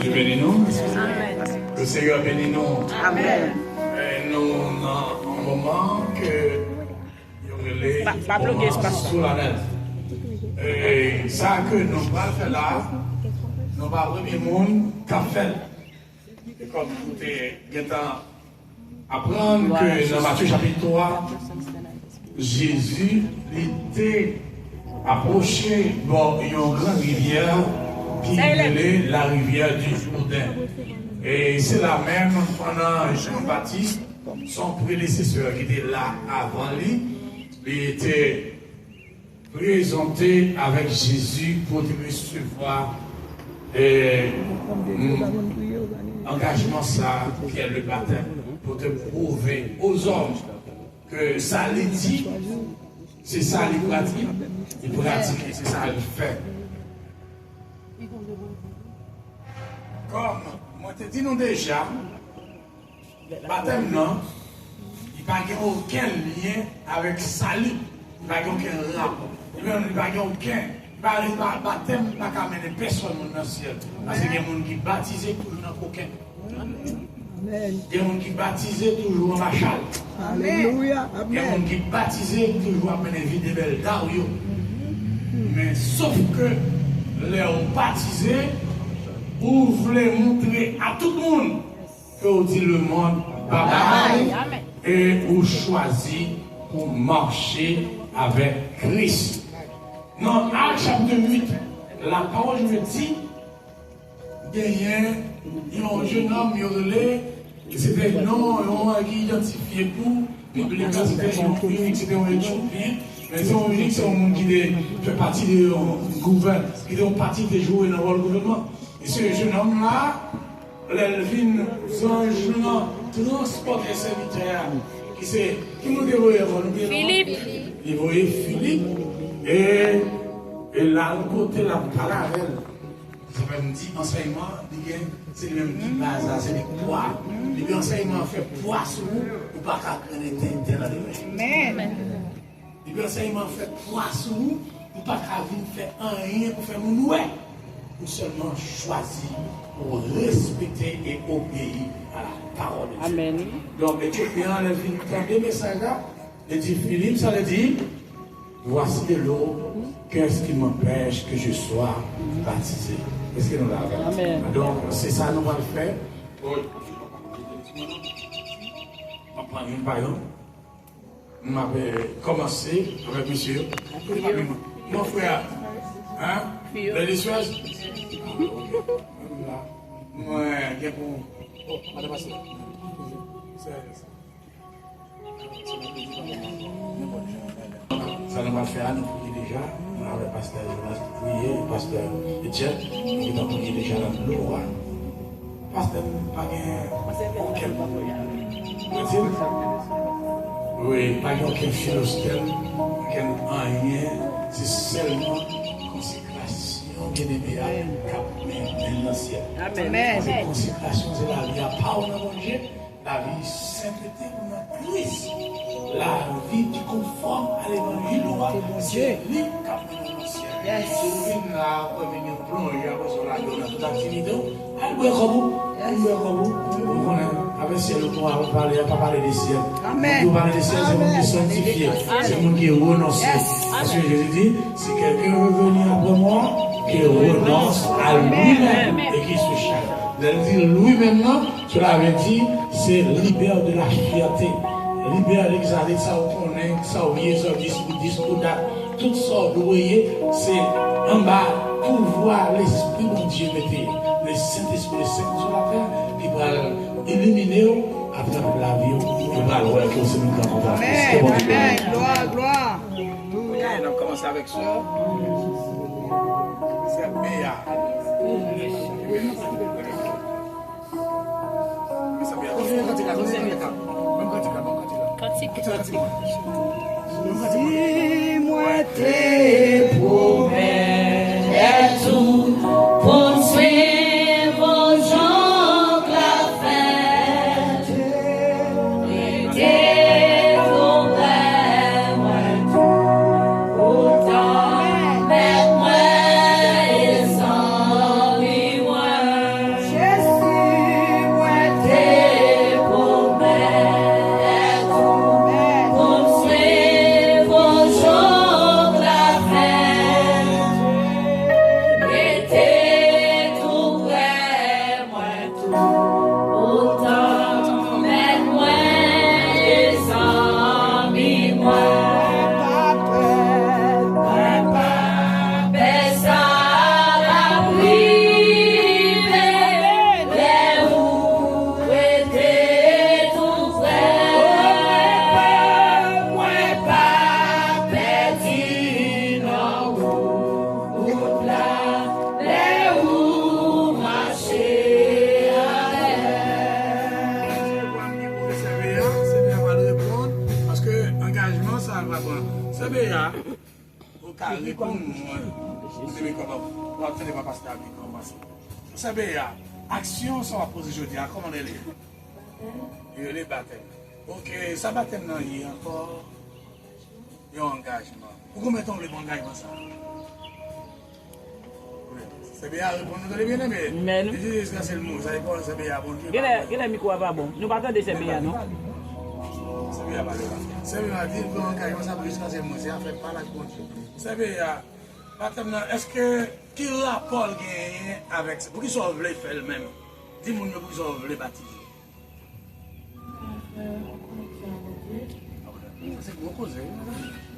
Dieu bénit nous. Le Seigneur bénit nous. Amen. Nous avons un moment que nous sommes sous la neige. Et ça que nous allons faire là, nous allons voir le monde qui a fait. Et comme vous êtes apprendre que dans Matthieu chapitre 3, Jésus était approché dans une grande rivière qui est la rivière du Jourdain. Et c'est la même pendant Jean-Baptiste, son prédécesseur qui était là avant lui, il était présenté avec Jésus pour te recevoir engagement ça qui est le baptême, pour te prouver aux hommes que ça les dit, c'est ça les pratique, c'est ça les fait. Comme moi te dis nous déjà, baptême non, il n'y a aucun lien avec salut, il n'y a aucun rapport, il n'y a aucun baptême, il n'y a pas amener personne dans le ciel. Parce qu'il y a des gens qui baptisent toujours dans le coquin. Il y a des gens qui baptisent toujours en machal. Alléluia. Il y a des gens qui baptisent toujours en vie de belle dario. Mais sauf que les baptisés, vous voulez montrer à tout le monde que vous dites le monde bye et vous choisissez pour marcher avec Christ. Dans Actes chapitre 8, la parole me dit qu'il y a un jeune homme, c'était non qui identifié pour public, c'était un unique, c'était un Éthiopien. Mais c'est un unique, c'est un monde qui fait partie du gouvernement, qui fait partie de jouer dans le gouvernement. Et ce jeune homme-là, il vient transporter ses serviteurs. Qui nous dévoyait Philippe. Il voyait Philippe. Et là, le côté la parallèle. Ça veut me dire enseignement, c'est le même qui base, c'est des poids. Et enseignement fait poids sur vous, ou pas qu'à connaître tel Amen. Et enseignement fait poids sur vous, ou pas qu'à faire rien pour faire mon ouais. Ou seulement choisir pour respecter et obéir à la parole de Dieu. Amen. Donc, l'Éthiopien, il vient prendre des messages là, il dit Philippe, ça le dit, voici de l'eau, qu'est-ce qui m'empêche que je sois baptisé? Est-ce que nous l'avons? Amen. Donc, c'est ça que nous allons faire. On prend une paillon. On va commencer avec monsieur. Mon frère, hein? Les choses. Moi, j'ai pour. Oh, madame, ça nous va faire nous prier déjà. On a le pasteur Jonas prier, le pasteur Etienne, qui va prier déjà dans le roi. Pasteur, pas aucun. Oui, pas aucun philostène, aucun rien, c'est seulement consécration bien aimée cap dans le ciel. Amen. La consécration, c'est la vie à part dans mon Dieu, la vie sainteté dans Christ, la vie qui conforme à l'évangile, c'est lui qui a dans le ciel. Si vous venez là, vous venez plonger sur la gueule dans toute activité, allez comme vous. Avec ciel, on va parler, pas parler des ciels. Amen. Vous parlez des ciels, c'est le monde qui est sanctifié, c'est le monde qui est renoncé. Parce que Jésus dit, si quelqu'un veut venir après moi, qu'il renonce à lui-même et qu'il se charge. Il dit lui-même, cela veut dire, c'est libère de la fierté, libère l'exalté, ça vous connaît, ça vous voyez, ça vous discours, toutes sortes de voyez, c'est en bas pour voir l'esprit de Dieu mettez, le Saint-Esprit, le Saint sur la terre, qui va éliminer après la vie, qui va le voir que c'est nous qui avons fait. Amen. Gloire. On commence avec ça. C'est Béa. Dis-moi tes promesses pour suivre aux gens. C'est bien. Au cas répondre, vous devez comment obtenir ma pasteur avec commencer. C'est bien. Action sont à poser aujourd'hui. Comment elle est? Et les baptêmes. Ok, ça baptême non, il y a encore un engagement. Pourquoi mettons le bon engagement ça? C'est bien, vous avez bien aimé. Mais c'est le mot, ça dépend, c'est bien, bon Dieu. Quel est le micro pas bon? Nous partons de ces bien, non? C'est bien, c'est bien, dire que l'engagement ça brise quand c'est le mot, c'est à faire par la bon Dieu. C'est bien, maintenant, est-ce que, quel rapport gagne avec ça? Pour qu'ils soient voulu faire le même? Dis-moi pour qu'ils soient voulu baptiser. C'est gros cause.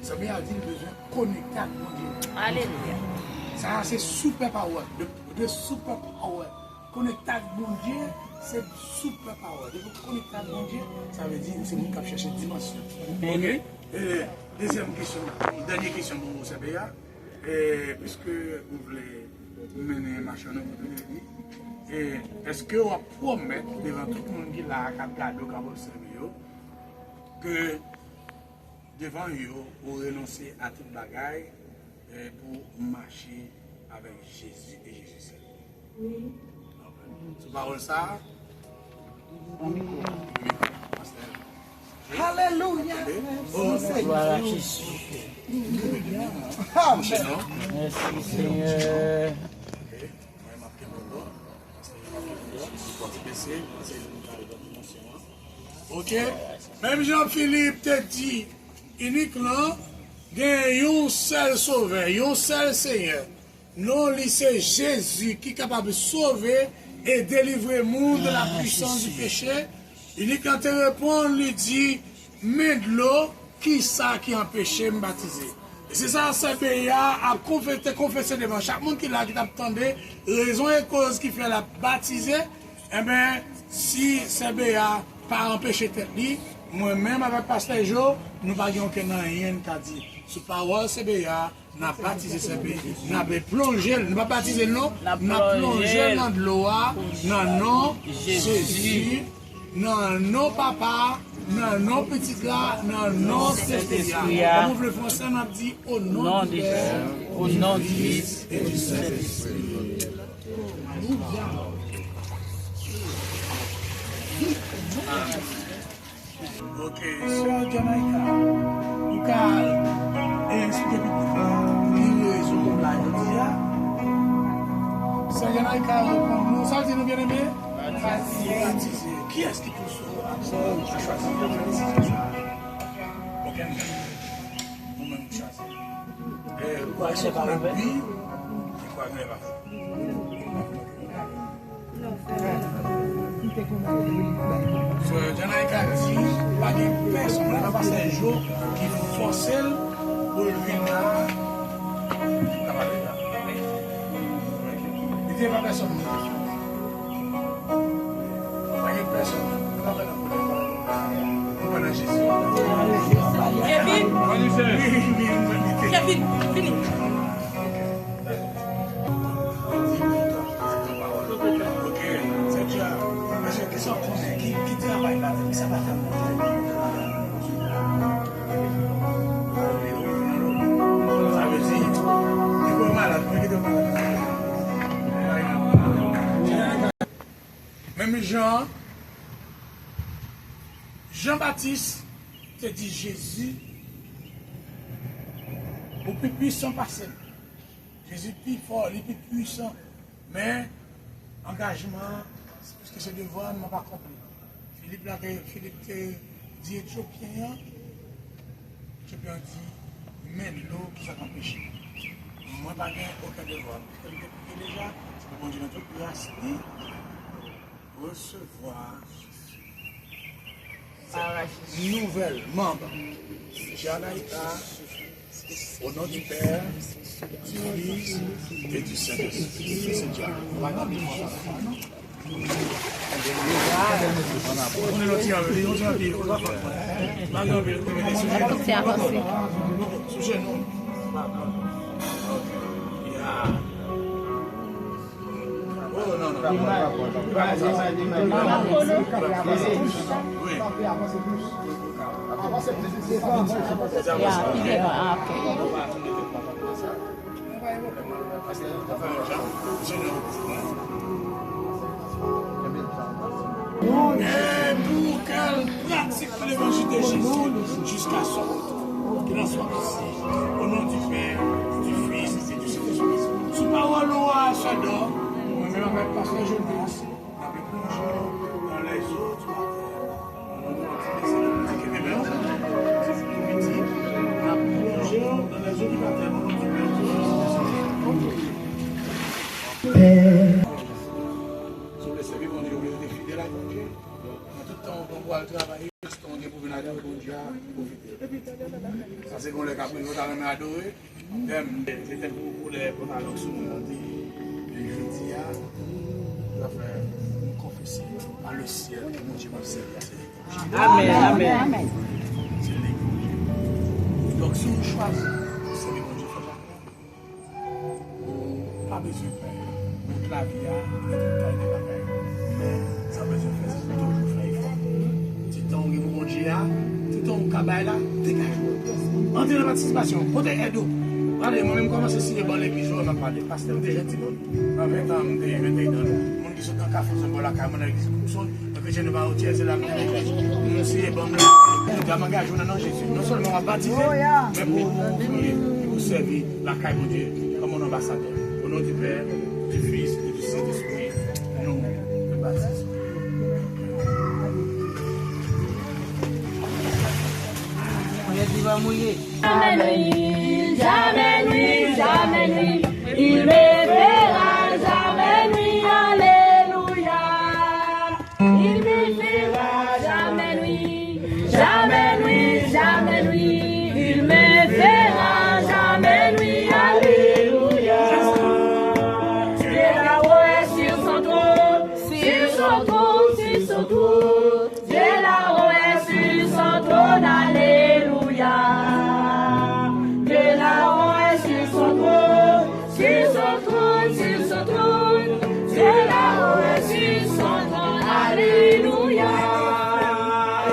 Ça veut dire besoin de connecter avec mon Dieu. Alléluia. Ça, c'est super power. De super power. Connecter avec mon Dieu, c'est super power. De vous connecter avec mon Dieu, ça veut dire que c'est vous qui cherchez dimension. Ok? Deuxième question, dernière question pour vous, Sabéa. Puisque vous voulez mener ma chaîne, est-ce que vous promettez devant tout le monde qui l'a regardé, qui a observé, que devant eux, vous renoncez à toute bagaille pour marcher avec Jésus et Jésus seul? Oui. Tu parles ça? Alléluia. Gloire à Jésus. Merci Seigneur. Ok? Même Jean-Philippe te dit, uniquement, il y a un seul sauveur, un seul Seigneur. Non, c'est Jésus qui est capable de sauver et délivrer le monde de la puissance du péché. Uniquement te répond, lui dit, mais de l'eau, qui ça qui empêche de me baptiser? Et c'est ça, CBA a confessé devant chaque monde qui l'a attendait, raison et cause qui fait la baptiser. Eh bien, si CBA pas empêché tête li, moi-même avec Pasteur Joe, nous n'avons rien qu'à dire. Sous parole CBA, nous avons baptisé CBA, nous avons plongé, nous n'avons pas baptisé non, nous avons plongé dans de l'eau, dans le nom Jésus, dans le nom Papa, dans le nom Petit là, dans le nom Saint-Esprit. Comme le français, on a dit au nom du Père, au nom du Fils et du Saint-Esprit. Ok, sur Jamaïca, vous pouvez expliquer qui raison de la Yodia. Sur Jamaïca, nous sommes nous bien aimés. Baptisé. Qui est-ce qui pousse à choisir de faire des décisions? Aucun même. Vous-même vous choisissez. Pourquoi c'est pas le but? Et quoi que va faire? Jamaïca dit, pas de personne, on n'a pas passé un jour qui forçait pour venir là. Il n'y a pas personne. Pas de personne. On va dans Jésus. Kevin, fini. Ok, c'est déjà. Parce que qui sont qui travaillent là, ça va faire ça veut dire, il faut malade, il faut malade. Même Jean-Baptiste te dit Jésus au plus puissant passé. Jésus plus fort, il plus puissant. Mais engagement, parce que ce devoir ne m'a pas compris. Philippe te dit Éthiopien dit, mais l'eau qui s'est empêché. Moi, je n'ai aucun devoir. Parce que déjà, c'est que mon Dieu, notre grâce, recevoir nouvelle membre. Jamaïca, au nom du Père, du Fils et du Saint-Esprit. C'est déjà. On est l'autre, C'est avancé. Sujet non. Oh non, non. Et pour qu'elle pratique l'évangile de Jésus jusqu'à son retour. Qu'il en soit ici, au nom du Père, du Fils et du Saint-Esprit. Sous parole au Chador, moi-même avec Pasteur Jonas, avec plongé dans les eaux du matin. Au nom de plongé dans les eaux du matin, au nom du Père. Sur le service, on dit que vous êtes fidèles à Dieu. En tout temps, on doit travailler, on est pour venir à Dieu, ça c'est qu'on les a pris, on a adoré. C'était pour les pantalons sous le monde. Et je dis, on va faire une confession à le ciel que mon Dieu m'a servi. Amen, amen. C'est l'évangile. Donc si on choisit, c'est l'évangile. Pas besoin de faire. Donc la vie a tout le temps des bagages. Mais ça besoin de faire, c'est toujours faire effort. Tout le temps, on est mon Dieu, tout le temps, on cabaye là, dégage. Entrez dans la participation, côté aide. Allez, moi-même, comment c'est signé dans l'épisode, on a parlé. Parce que déjà, tu vois, en 20 ans, on est 21 ans. Les gens qui sont dans le café, ils sont là, on a dit, que je ne vais pas au tiers, c'est la même chose. Nous, c'est bon, là, nous avons engagé dans Jésus. Non seulement on va baptiser, mais pour prier, pour servir la caille de Dieu comme un ambassadeur. Au nom du Père, du Fils et du Saint-Esprit, nous le baptisons. Jamais nuit, jamais nuit, il me verra, jamais nuit, alléluia. Il me verra, jamais nuit, jamais nuit, jamais nuit, il me verra, jamais nuit, alléluia. Dieu là-haut est sur son trône, sur son trône, sur son trône. Dieu là-haut est sur son trône, alléluia. Dieu là-haut est sur son trône, sur son trône, sur son trône. Dieu là-haut est sur son trône, alléluia.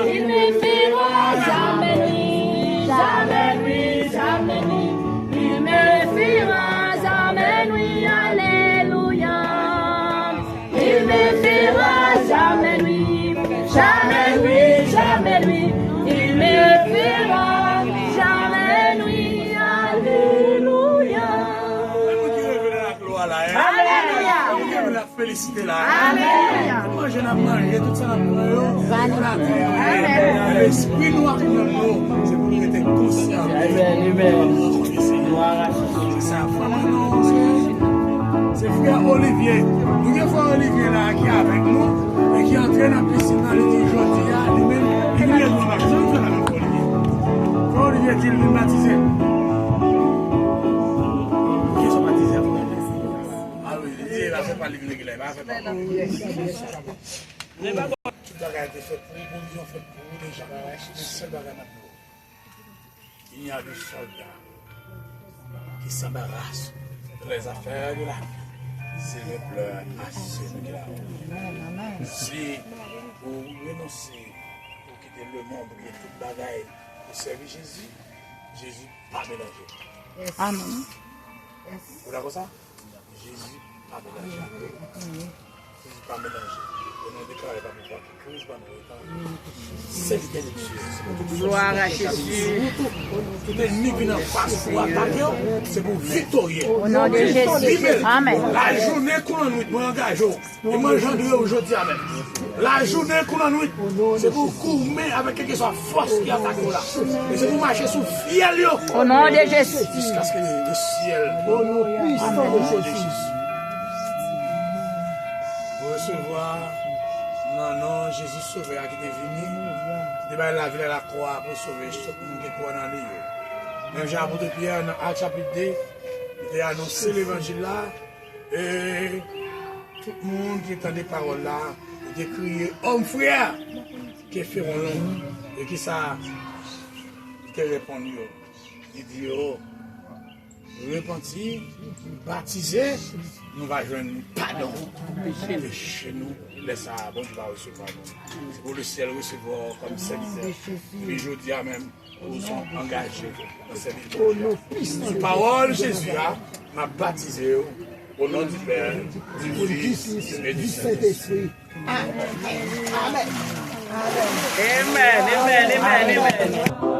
Il ne fera jamais nuit, jamais nuit, jamais nuit. Il me fera jamais nuit, alléluia. Il me fera jamais nuit, jamais nuit, jamais nuit. Il me fera jamais nuit, alléluia. Alléluia. La félicité là. Alléluia. Moi je n'ai mangé tout ça dans l'esprit noir dans nous, c'est pour être conscient. C'est ça, vraiment. C'est frère Olivier. Nous avons frère Olivier là qui est avec nous et qui entraîne la piscine dans le dit aujourd'hui. Lui-même, il est dans la maison. Frère Olivier dit le baptisé. Qui sont baptisés après? Ah oui, il ne va pas l'église, il va faire pas. Tout a été fait pour nous, ils ont fait pour nous déjà. C'est le il y a des soldats qui s'embarrassent de les affaires de la vie. C'est le pleur assez de la vie. Si vous renoncez pour quitter le monde, pour quitter toute bagaille, pour servir Jésus, Jésus pas mélangé. Amen. Vous d'accord ça? Jésus pas mélangé. Jésus pas mélangé. Et nous déclarons pas pourquoi. C'est Gloire à Jésus. tout ennemi qui n'a pas pour attaquer, c'est pour victorier. Au nom de Jésus. Amen. La journée qu'on a nuit, moi engage. Et moi j'en aujourd'hui, amen. La journée qu'on a nuit, c'est pour courir avec quelque chose de force qui attaque là. Et c'est pour marcher sous fiel. Au nom de Jésus. Jusqu'à ce que le ciel, au nom puissant de Jésus, pour recevoir. Non, Jésus sauveur qui est venu, qui est la ville à la croix pour sauver tout le monde qui croit dans lui. Même Jean-Apôtre Pierre, dans Actes chapitre 2, il a annoncé l'évangile là, et tout le monde qui entend des paroles là, il a crié homme frère, qui feront l'homme, et qui ça, qui répond, il dit, oh, repentir, baptiser, nous va joindre pardon de chez nous. laisse ça, bon Dieu va recevoir nous. C'est pour le ciel recevoir comme serviteur. Et je dis à même, nous sommes engagés dans cette vie. Sur parole Jésus m'a baptisé au nom du Père, du Fils et du Saint-Esprit. Amen. Amen. Amen. Amen. Amen.